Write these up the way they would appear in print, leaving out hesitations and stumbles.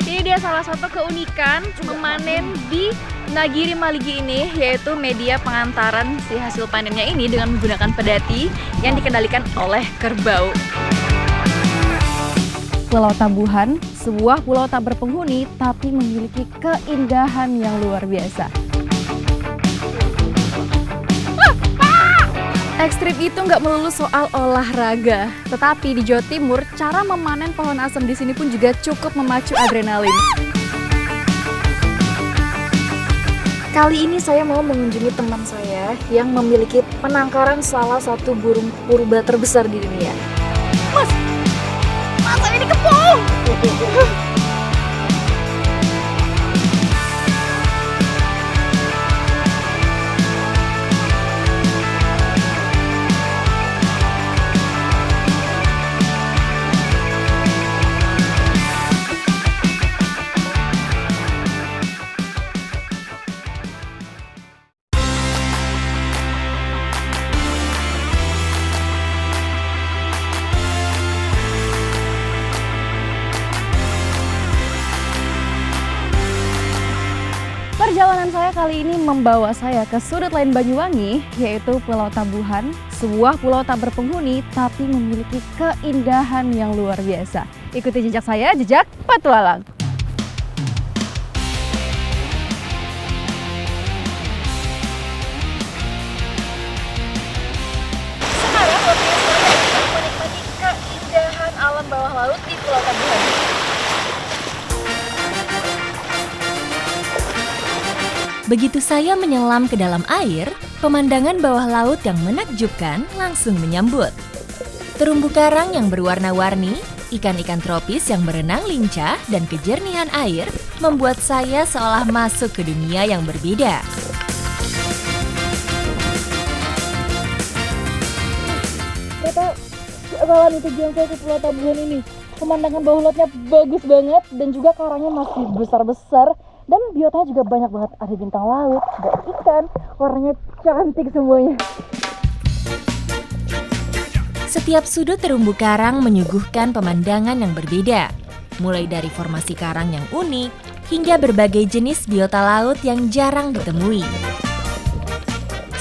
Ini dia salah satu keunikan memanen di Nagiri Maligi ini, yaitu media pengantaran si hasil panennya ini dengan menggunakan pedati yang dikendalikan oleh kerbau. Pulau Tabuhan, sebuah pulau tak berpenghuni tapi memiliki keindahan yang luar biasa. Ekstrim itu nggak melulu soal olahraga, tetapi di Jawa Timur cara memanen pohon asem di sini pun juga cukup memacu adrenalin. Kali ini saya mau mengunjungi teman saya yang memiliki penangkaran salah satu burung purba terbesar di dunia. Mas, masa ini kepung! Perjalanan saya kali ini membawa saya ke sudut lain Banyuwangi, yaitu Pulau Tabuhan, sebuah pulau tak berpenghuni tapi memiliki keindahan yang luar biasa. Ikuti jejak saya, jejak petualang. Sekarang waktunya saya untuk menikmati keindahan alam bawah laut di Pulau Tabuhan. Begitu saya menyelam ke dalam air, pemandangan bawah laut yang menakjubkan langsung menyambut. Terumbu karang yang berwarna-warni, ikan-ikan tropis yang berenang lincah, dan kejernihan air membuat saya seolah masuk ke dunia yang berbeda. Ternyata bakalan itu saya ke Pulau Tabuhan ini. Pemandangan bawah lautnya bagus banget dan juga karangnya masih besar-besar. Dan biotanya juga banyak banget, ada bintang laut, ada ikan, warnanya cantik semuanya. Setiap sudut terumbu karang menyuguhkan pemandangan yang berbeda. Mulai dari formasi karang yang unik, hingga berbagai jenis biota laut yang jarang ditemui.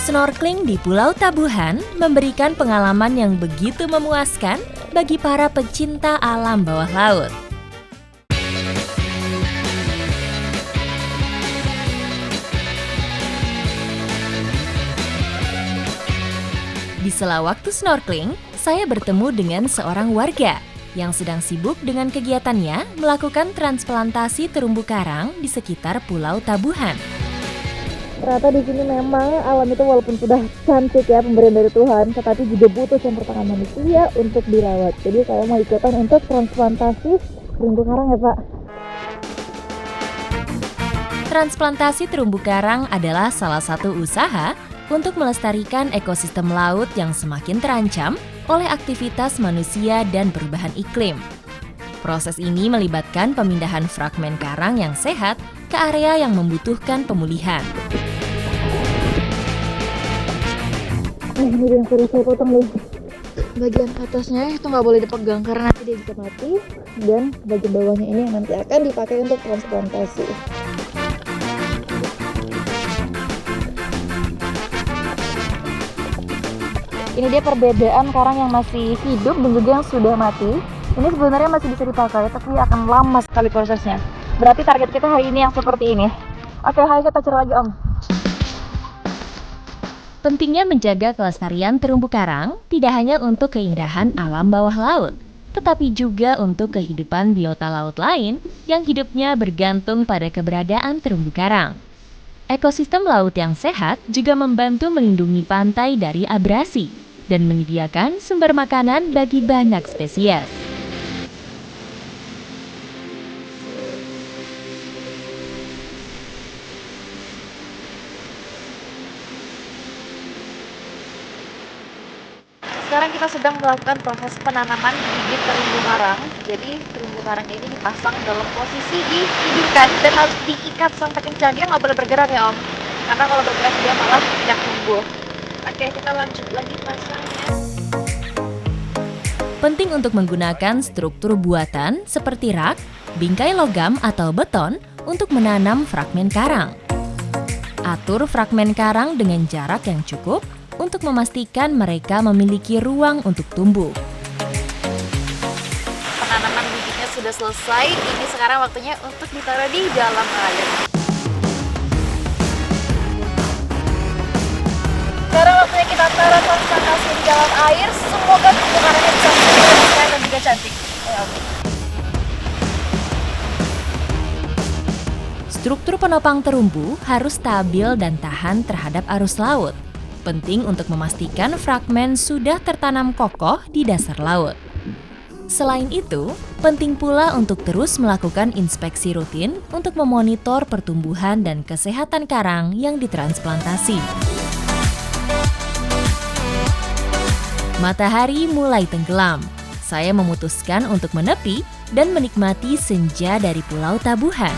Snorkeling di Pulau Tabuhan memberikan pengalaman yang begitu memuaskan bagi para pecinta alam bawah laut. Di sela waktu snorkeling, saya bertemu dengan seorang warga yang sedang sibuk dengan kegiatannya melakukan transplantasi terumbu karang di sekitar Pulau Tabuhan. Ternyata di sini memang alam itu walaupun sudah cantik ya pemberian dari Tuhan, tetapi juga butuh campur tangan manusia untuk dirawat. Jadi saya mau ikutan untuk transplantasi terumbu karang ya Pak. Transplantasi terumbu karang adalah salah satu usaha untuk melestarikan ekosistem laut yang semakin terancam oleh aktivitas manusia dan perubahan iklim. Proses ini melibatkan pemindahan fragmen karang yang sehat ke area yang membutuhkan pemulihan. Ini yang sudah saya potong nih. Bagian atasnya itu nggak boleh dipegang karena nanti dia bisa mati. Dan bagian bawahnya ini yang nanti akan dipakai untuk transplantasi. Ini dia perbedaan karang yang masih hidup dan juga yang sudah mati. Ini sebenarnya masih bisa dipakai, tapi akan lama sekali prosesnya. Berarti target kita hari ini yang seperti ini. Oke, ayo kita cari lagi Om. Pentingnya menjaga kelestarian terumbu karang tidak hanya untuk keindahan alam bawah laut, tetapi juga untuk kehidupan biota laut lain yang hidupnya bergantung pada keberadaan terumbu karang. Ekosistem laut yang sehat juga membantu melindungi pantai dari abrasi dan menyediakan sumber makanan bagi banyak spesies. Sekarang kita sedang melakukan proses penanaman bibit terumbu karang. Jadi terumbu karang ini dipasang dalam posisi dihidupkan dan harus diikat sampai kencang. Dia nggak boleh bergerak ya Om, karena kalau bergerak dia malah tidak tumbuh. Oke, kita lanjut lagi pasangnya. Penting untuk menggunakan struktur buatan seperti rak, bingkai logam atau beton untuk menanam fragmen karang. Atur fragmen karang dengan jarak yang cukup untuk memastikan mereka memiliki ruang untuk tumbuh. Penanaman bibitnya sudah selesai, ini sekarang waktunya untuk ditaruh di dalam air. Sekarang waktunya kita taruh transplantasi di dalam air, semoga terumbu karangnya bisa tumbuh dan juga cantik. Struktur penopang terumbu harus stabil dan tahan terhadap arus laut. Penting untuk memastikan fragmen sudah tertanam kokoh di dasar laut. Selain itu, penting pula untuk terus melakukan inspeksi rutin untuk memonitor pertumbuhan dan kesehatan karang yang ditransplantasi. Matahari mulai tenggelam. Saya memutuskan untuk menepi dan menikmati senja dari Pulau Tabuhan.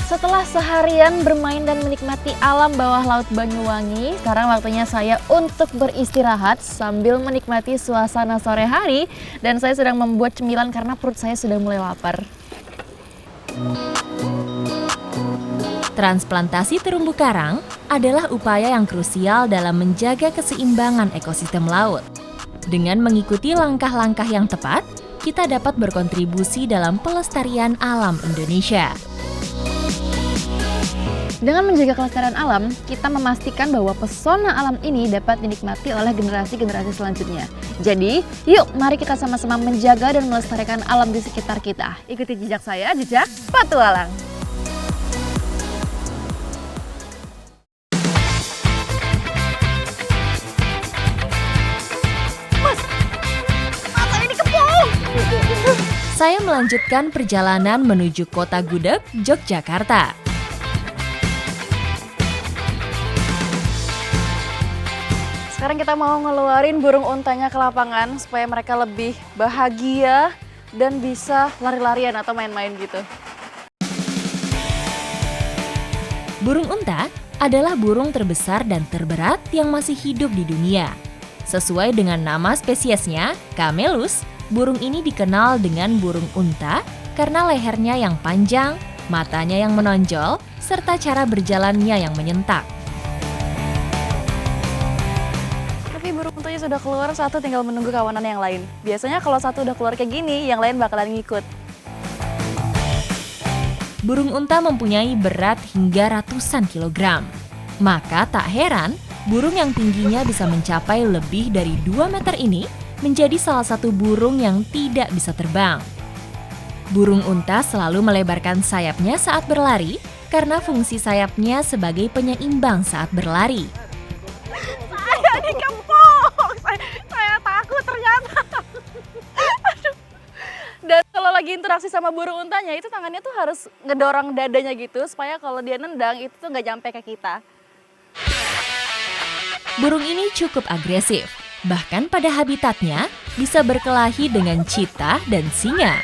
Setelah seharian bermain dan menikmati alam bawah laut Banyuwangi, sekarang waktunya saya untuk beristirahat sambil menikmati suasana sore hari. Dan saya sedang membuat cemilan karena perut saya sudah mulai lapar. Transplantasi terumbu karang adalah upaya yang krusial dalam menjaga keseimbangan ekosistem laut. Dengan mengikuti langkah-langkah yang tepat, kita dapat berkontribusi dalam pelestarian alam Indonesia. Dengan menjaga kelestarian alam, kita memastikan bahwa pesona alam ini dapat dinikmati oleh generasi-generasi selanjutnya. Jadi, yuk mari kita sama-sama menjaga dan melestarikan alam di sekitar kita. Ikuti jejak saya, jejak Patualang. Saya melanjutkan perjalanan menuju Kota Gudeg, Yogyakarta. Sekarang kita mau ngeluarin burung untanya ke lapangan supaya mereka lebih bahagia dan bisa lari-larian atau main-main gitu. Burung unta adalah burung terbesar dan terberat yang masih hidup di dunia. Sesuai dengan nama spesiesnya, Camelus, burung ini dikenal dengan burung unta karena lehernya yang panjang, matanya yang menonjol, serta cara berjalannya yang menyentak. Tapi burung untanya sudah keluar, satu tinggal menunggu kawanan yang lain. Biasanya kalau satu udah keluar kayak gini, yang lain bakalan ngikut. Burung unta mempunyai berat hingga ratusan kilogram. Maka tak heran, burung yang tingginya bisa mencapai lebih dari 2 meter ini menjadi salah satu burung yang tidak bisa terbang. Burung unta selalu melebarkan sayapnya saat berlari karena fungsi sayapnya sebagai penyeimbang saat berlari. Saya dikepung! Saya takut ternyata. Aduh. Dan kalau lagi interaksi sama burung untanya, itu tangannya tuh harus ngedorong dadanya gitu supaya kalau dia nendang itu tuh nggak nyampe ke kita. Burung ini cukup agresif. Bahkan pada habitatnya bisa berkelahi dengan cheetah dan singa.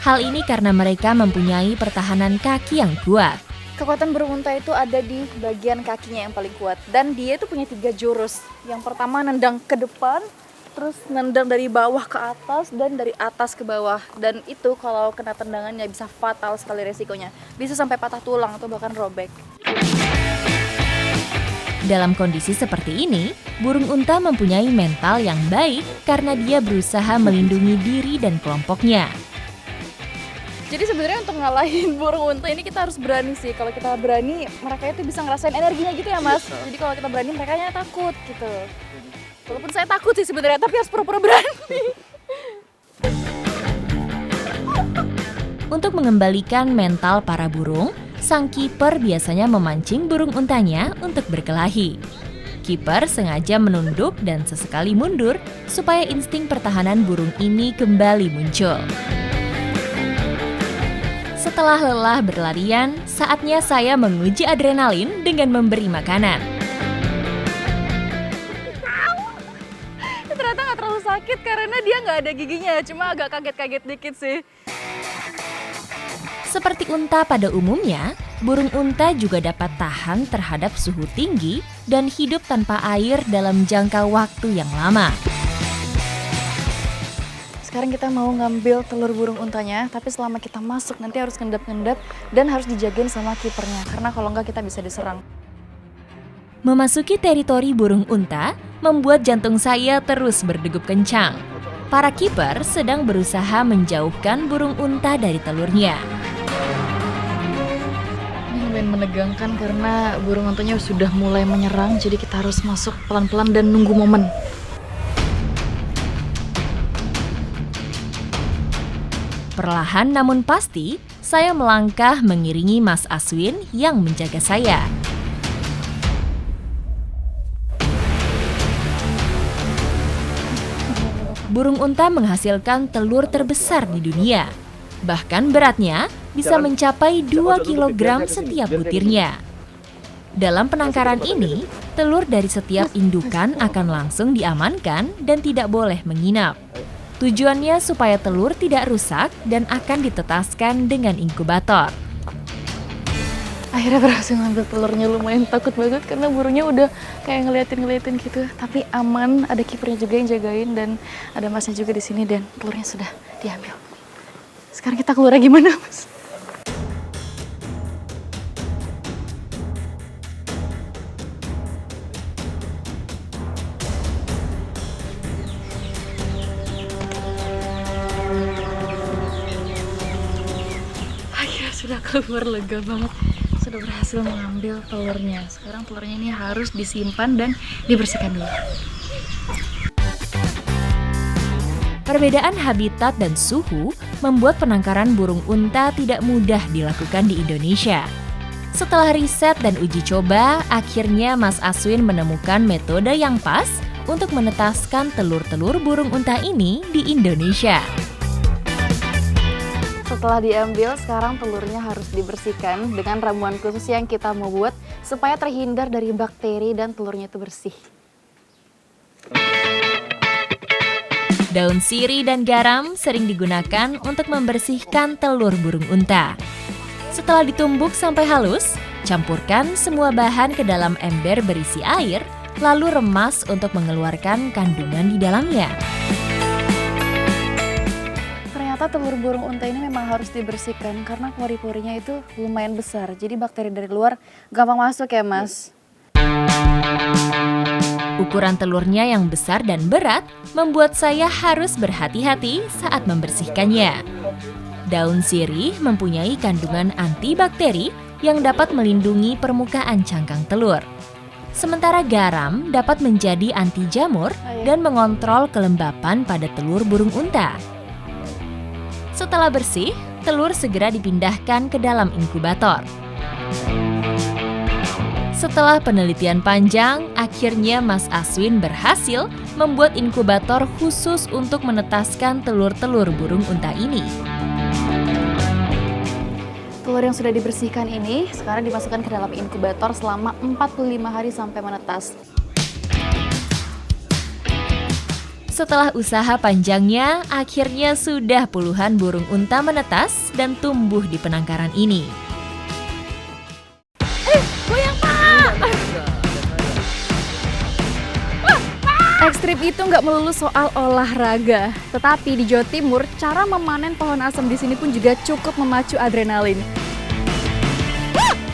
Hal ini karena mereka mempunyai pertahanan kaki yang kuat. Kekuatan burung unta itu ada di bagian kakinya yang paling kuat. Dan dia itu punya 3 jurus. Yang pertama nendang ke depan, terus nendang dari bawah ke atas, dan dari atas ke bawah. Dan itu kalau kena tendangannya bisa fatal sekali resikonya. Bisa sampai patah tulang atau bahkan robek. Dalam kondisi seperti ini, burung unta mempunyai mental yang baik karena dia berusaha melindungi diri dan kelompoknya. Jadi sebenarnya untuk ngalahin burung unta ini kita harus berani sih. Kalau kita berani, mereka itu bisa ngerasain energinya gitu ya Mas. Jadi kalau kita berani, mereka takut gitu. Walaupun saya takut sih sebenarnya, tapi harus pura-pura berani. Untuk mengembalikan mental para burung, sang kiper biasanya memancing burung untanya untuk berkelahi. Kiper sengaja menunduk dan sesekali mundur supaya insting pertahanan burung ini kembali muncul. Setelah lelah berlarian, saatnya saya menguji adrenalin dengan memberi makanan. Ternyata nggak terlalu sakit karena dia nggak ada giginya, cuma agak kaget-kaget dikit sih. Seperti unta pada umumnya, burung unta juga dapat tahan terhadap suhu tinggi dan hidup tanpa air dalam jangka waktu yang lama. Sekarang kita mau ngambil telur burung untanya, tapi selama kita masuk nanti harus ngendap-ngendap dan harus dijagain sama kipernya, karena kalau enggak kita bisa diserang. Memasuki teritori burung unta membuat jantung saya terus berdegup kencang. Para kiper sedang berusaha menjauhkan burung unta dari telurnya. Ini lumayan menegangkan karena burung untanya sudah mulai menyerang, jadi kita harus masuk pelan-pelan dan nunggu momen. Perlahan namun pasti, saya melangkah mengiringi Mas Aswin yang menjaga saya. Burung unta menghasilkan telur terbesar di dunia. Bahkan beratnya bisa mencapai 2 kg setiap butirnya. Dalam penangkaran ini, telur dari setiap indukan akan langsung diamankan dan tidak boleh menginap. Tujuannya supaya telur tidak rusak dan akan ditetaskan dengan inkubator. Akhirnya berhasil ngambil telurnya, lumayan takut banget karena burungnya udah kayak ngeliatin gitu. Tapi aman, ada kipernya juga yang jagain dan ada masnya juga di sini dan telurnya sudah diambil. Sekarang kita keluar gimana, Mas? Akhirnya sudah keluar, lega banget. Sudah berhasil mengambil telurnya. Sekarang telurnya ini harus disimpan dan dibersihkan dulu. Perbedaan habitat dan suhu membuat penangkaran burung unta tidak mudah dilakukan di Indonesia. Setelah riset dan uji coba, akhirnya Mas Aswin menemukan metode yang pas untuk menetaskan telur-telur burung unta ini di Indonesia. Setelah diambil, sekarang telurnya harus dibersihkan dengan ramuan khusus yang kita mau buat supaya terhindar dari bakteri dan telurnya itu bersih. Daun sirih dan garam sering digunakan untuk membersihkan telur burung unta. Setelah ditumbuk sampai halus, campurkan semua bahan ke dalam ember berisi air, lalu remas untuk mengeluarkan kandungan di dalamnya. Ternyata telur burung unta ini memang harus dibersihkan karena pori-porinya itu lumayan besar. Jadi bakteri dari luar gampang masuk ya, Mas. Ukuran telurnya yang besar dan berat membuat saya harus berhati-hati saat membersihkannya. Daun sirih mempunyai kandungan antibakteri yang dapat melindungi permukaan cangkang telur. Sementara garam dapat menjadi anti jamur dan mengontrol kelembapan pada telur burung unta. Setelah bersih, telur segera dipindahkan ke dalam inkubator. Setelah penelitian panjang, akhirnya Mas Aswin berhasil membuat inkubator khusus untuk menetaskan telur-telur burung unta ini. Telur yang sudah dibersihkan ini sekarang dimasukkan ke dalam inkubator selama 45 hari sampai menetas. Setelah usaha panjangnya, akhirnya sudah puluhan burung unta menetas dan tumbuh di penangkaran ini. Ekstrim itu nggak melulu soal olahraga, tetapi di Jawa Timur cara memanen pohon asem di sini pun juga cukup memacu adrenalin.